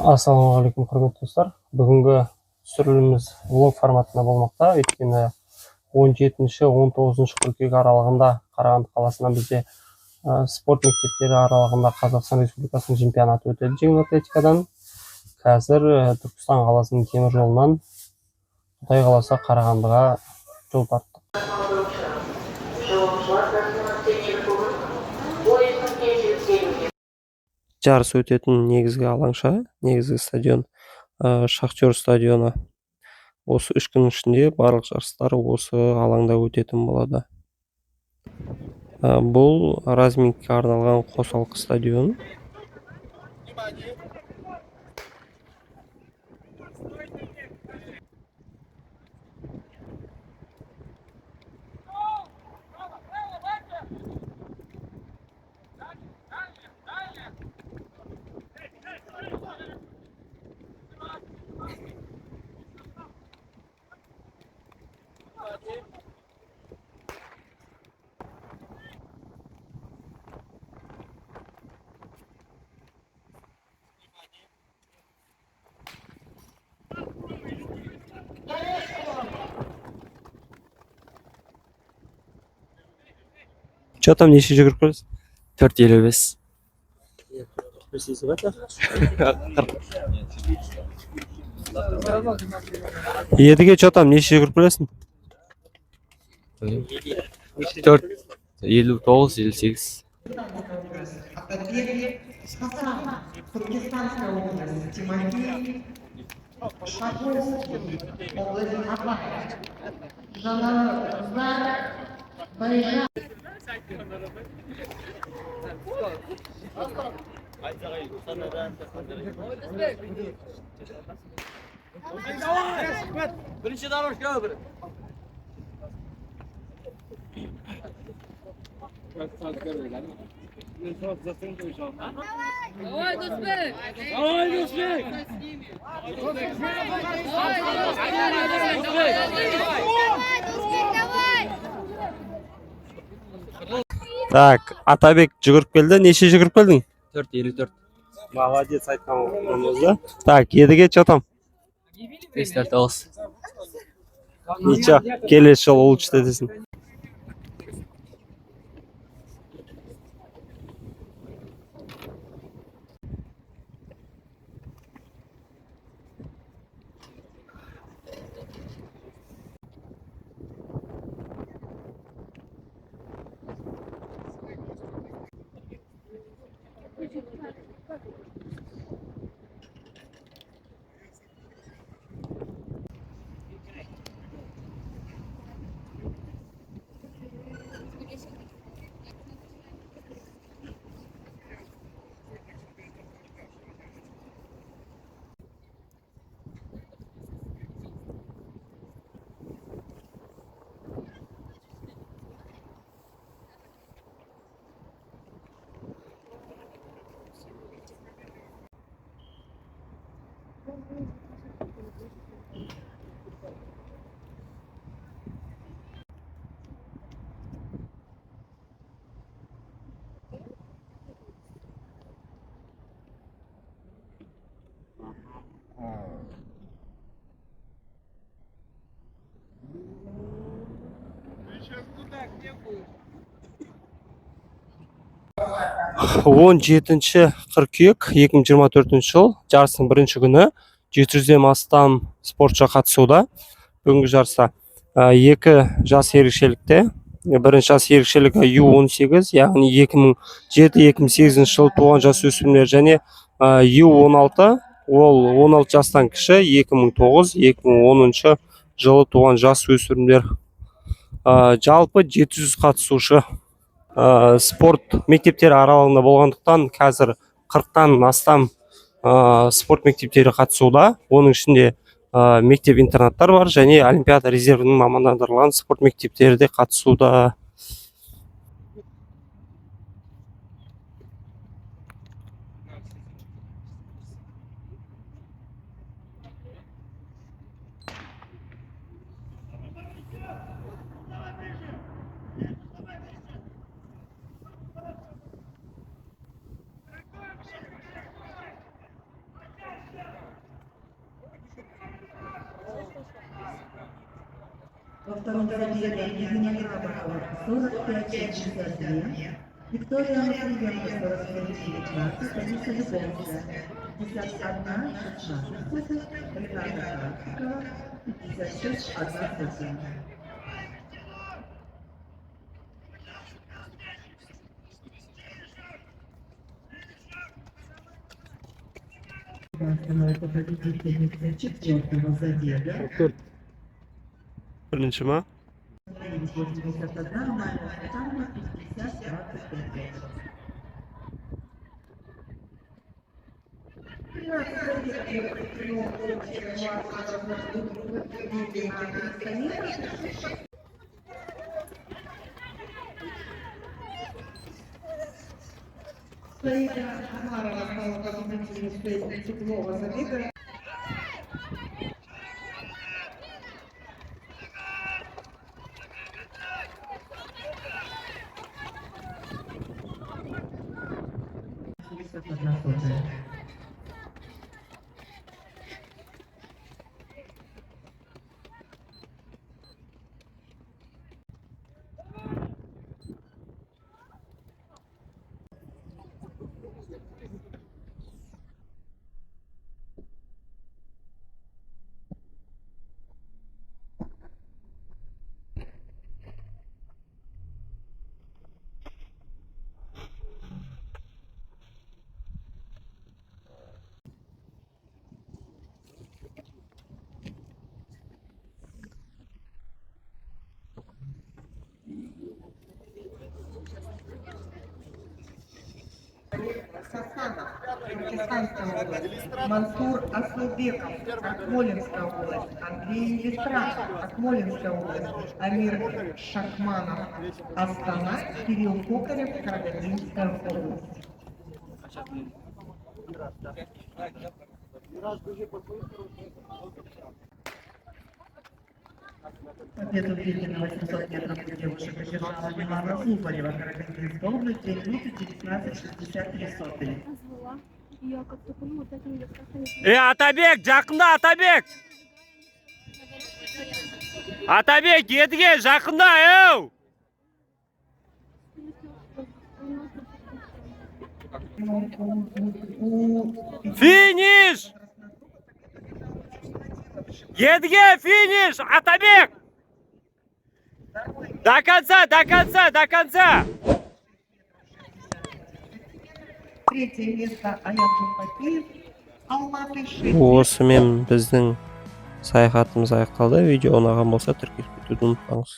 Ассалаумағалейкум, құрметті достар. Бүгінгі түсіріліміміз влог форматында болмақта, өйткені 17-19 қыркүйек аралығында Қарағанды қаласынан бізде спорт мектептері аралығында Қазақстан Республикасының чемпионаты өтеді жеңіл атлетикадан. Қазір Түркістан қаласының темір жолынан Құдай қаласа Қарағандыға жол тарттық. Жарыс өтетін негізгі алаңша, негізгі стадион Шахтер стадионы. Осы 3 күн ішінде барлық жарыстар осы алаңда өтетін болады. Бұл разминкаға арналған қосалқы стадион. Что там неше жүгіріп көресіз? 4.55. Едіге что там неше жүгіріп көресің? 4.59-58. Birinchi doroshka bir. Давай, Дусбек! Давай, Дусбек! Так, Атабек жүгіріп келді. Неше жүгіріп келдің? 4.54. Молодец, айтқан. Так, Едіге что там? 5.49. Ничего, келесі жолы улучшить етесің. Он жетінші қыркүйек 2024 жыл жарыстың бірінші күні 700-ден астам спортшы қатысуда. Бүгінгі жарыста екі жас ерекшелікте. Бірінші жас ерекшелігі U18, яғни 2007-2008 жыл туған жас өспірімдер, және U16, ол 16 жастан кіші, 2009-2010 жылы туған жас өспірімдер. Жалпы 700 қатысушы спорт мектептері аралығында болғандықтан қазір 40-тан астам спорт мектептері қатысуда. Оның ішінде мектеп интернаттар бар, және Олимпиада резервінің мамандандырылған спорт мектептері де қатысуда. Во втором забеге Евгения Грабова 45-62, Виктория Матвиенко 49-19, Алиса Любовская 51-16, Рената Красикова 56-1. Становится победительницей четвертого забега. Birinchi mi? 81, Майя Сатанова 50-25. 13 забегов. Саида Амарова стала победительницей седьмого забега. Сасанов, Туркестанская область, Мансур Асылбеков, Акмолинская область, Андрей Листрат, Акмолинская область, Амир Шахманов, Астана, Кирилл Кокарев, Карагандинская область. Победу в беге на 800 метров для девушек одержала Милана Зубарева, Карагандинская область, 2 минуты 19:63. Назвала. Я как-то поняла, так не Атабек, жақында Атабек! Атабек, едіге жақында, еу! Финиш! Едіге, финиш! Атабек! До конца, до конца, до конца! Третье место Аян Жумпакиев, Алматы 6. Осымен біздің саяхатымыз аяқталды. Видео ұнаған болса тіркеліп кетуді ұмытпаңыз.